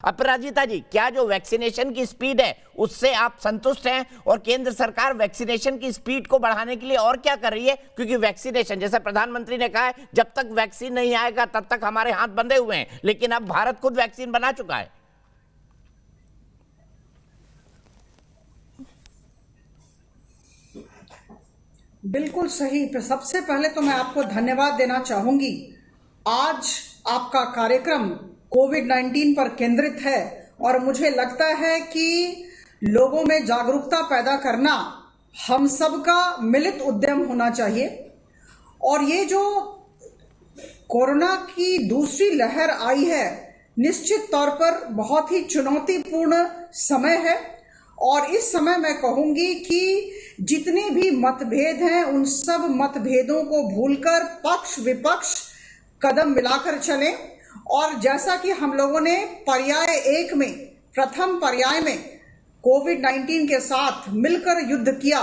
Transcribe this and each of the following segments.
अपराजिता जी, क्या जो वैक्सीनेशन की स्पीड है उससे आप संतुष्ट हैं? और केंद्र सरकार वैक्सीनेशन की स्पीड को बढ़ाने के लिए और क्या कर रही है? क्योंकि वैक्सीनेशन, जैसे प्रधानमंत्री ने कहा है, जब तक वैक्सीन नहीं आएगा तब तक हमारे हाथ बंधे हुए हैं, लेकिन अब भारत खुद वैक्सीन बना चुका है। बिल्कुल सही। सबसे पहले तो मैं आपको धन्यवाद देना चाहूंगी। आज आपका कार्यक्रम कोविड-19 पर केंद्रित है और मुझे लगता है कि लोगों में जागरूकता पैदा करना हम सबका मिलित उद्यम होना चाहिए। और ये जो कोरोना की दूसरी लहर आई है, निश्चित तौर पर बहुत ही चुनौतीपूर्ण समय है और इस समय मैं कहूंगी कि जितने भी मतभेद हैं उन सब मतभेदों को भूलकर पक्ष विपक्ष कदम मिलाकर चलें। और जैसा कि हम लोगों ने पर्याय 1 में, प्रथम पर्याय में कोविड-19 के साथ मिलकर युद्ध किया,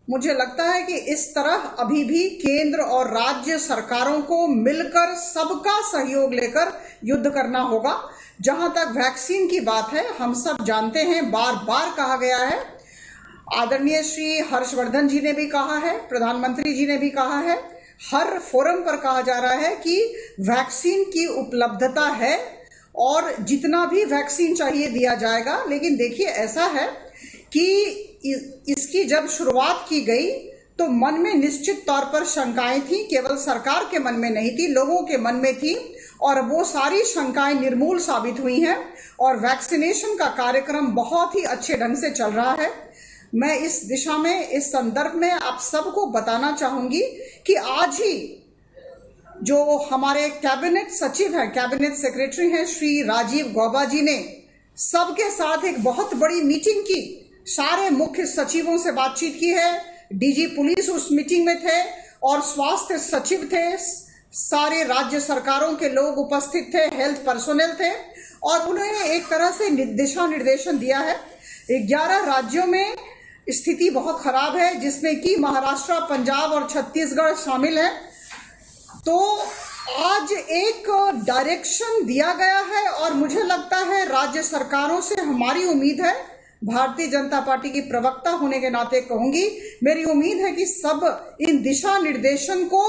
मुझे लगता है कि इस तरह अभी भी केंद्र और राज्य सरकारों को मिलकर सबका सहयोग लेकर युद्ध करना होगा। जहां तक वैक्सीन की बात है, हम सब जानते हैं, बार बार कहा गया है, आदरणीय श्री हर्षवर्धन जी ने भी कहा है, प्रधानमंत्री जी ने भी कहा है, हर फोरम पर कहा जा रहा है कि वैक्सीन की उपलब्धता है और जितना भी वैक्सीन चाहिए दिया जाएगा। लेकिन देखिए, ऐसा है कि इसकी जब शुरुआत की गई तो मन में निश्चित तौर पर शंकाएं थी, केवल सरकार के मन में नहीं थी, लोगों के मन में थी, और वो सारी शंकाएं निर्मूल साबित हुई हैं और वैक्सीनेशन का कार्यक्रम बहुत ही अच्छे ढंग से चल रहा है। मैं इस दिशा में, इस संदर्भ में आप सबको बताना चाहूंगी कि आज ही जो हमारे कैबिनेट सचिव हैं, कैबिनेट सेक्रेटरी हैं श्री राजीव गौबा जी ने सबके साथ एक बहुत बड़ी मीटिंग की, सारे मुख्य सचिवों से बातचीत की है, डीजी पुलिस उस मीटिंग में थे और स्वास्थ्य सचिव थे, सारे राज्य सरकारों के लोग उपस्थित थे, हेल्थ पर्सोनेल थे और उन्होंने एक तरह से दिशा निर्देशन दिया है। 11 राज्यों में स्थिति बहुत खराब है, जिसमें कि महाराष्ट्र, पंजाब और छत्तीसगढ़ शामिल है। तो आज एक डायरेक्शन दिया गया है और मुझे लगता है राज्य सरकारों से हमारी उम्मीद है, भारतीय जनता पार्टी की प्रवक्ता होने के नाते कहूंगी, मेरी उम्मीद है कि सब इन दिशा निर्देशन को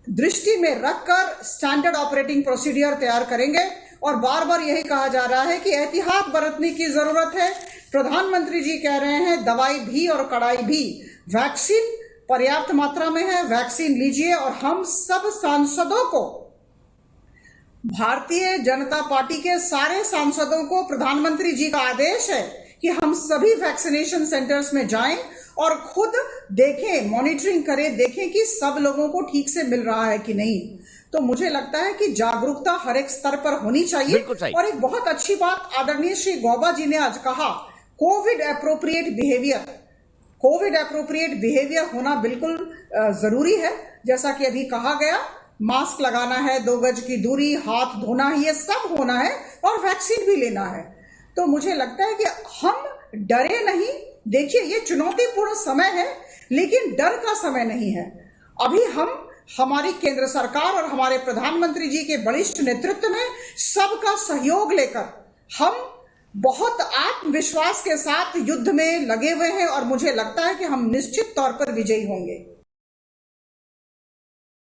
दृष्टि में रखकर स्टैंडर्ड ऑपरेटिंग प्रोसीडियर तैयार करेंगे। और बार बार यही कहा जा रहा है कि एहतियात बरतने की जरूरत है। प्रधानमंत्री जी कह रहे हैं दवाई भी और कड़ाई भी, वैक्सीन पर्याप्त मात्रा में है, वैक्सीन लीजिए। और हम सब सांसदों को, भारतीय जनता पार्टी के सारे सांसदों को प्रधानमंत्री जी का आदेश है कि हम सभी वैक्सीनेशन सेंटर्स में जाएं और खुद देखें, मॉनिटरिंग करें, देखें कि सब लोगों को ठीक से मिल रहा है कि नहीं। तो मुझे लगता है कि जागरूकता हर एक स्तर पर होनी चाहिए। और एक बहुत अच्छी बात आदरणीय श्री गौबा जी ने आज कहा, Covid appropriate behaviour, Covid appropriate behaviour होना बिल्कुल जरूरी है। जैसा कि अभी कहा गया, मास्क लगाना है, 2 गज की दूरी, हाथ धोना है, ये सब होना है और वैक्सीन भी लेना है। तो मुझे लगता है कि हम डरे नहीं। देखिए, ये चुनौतीपूर्ण समय है लेकिन डर का समय नहीं है। अभी हम, हमारी केंद्र सरकार और हमारे प्रधानमंत्री जी के बलिष्ठ नेतृत्व में सबका सहयोग लेकर हम बहुत आत्मविश्वास के साथ युद्ध में लगे हुए हैं और मुझे लगता है कि हम निश्चित तौर पर विजयी होंगे।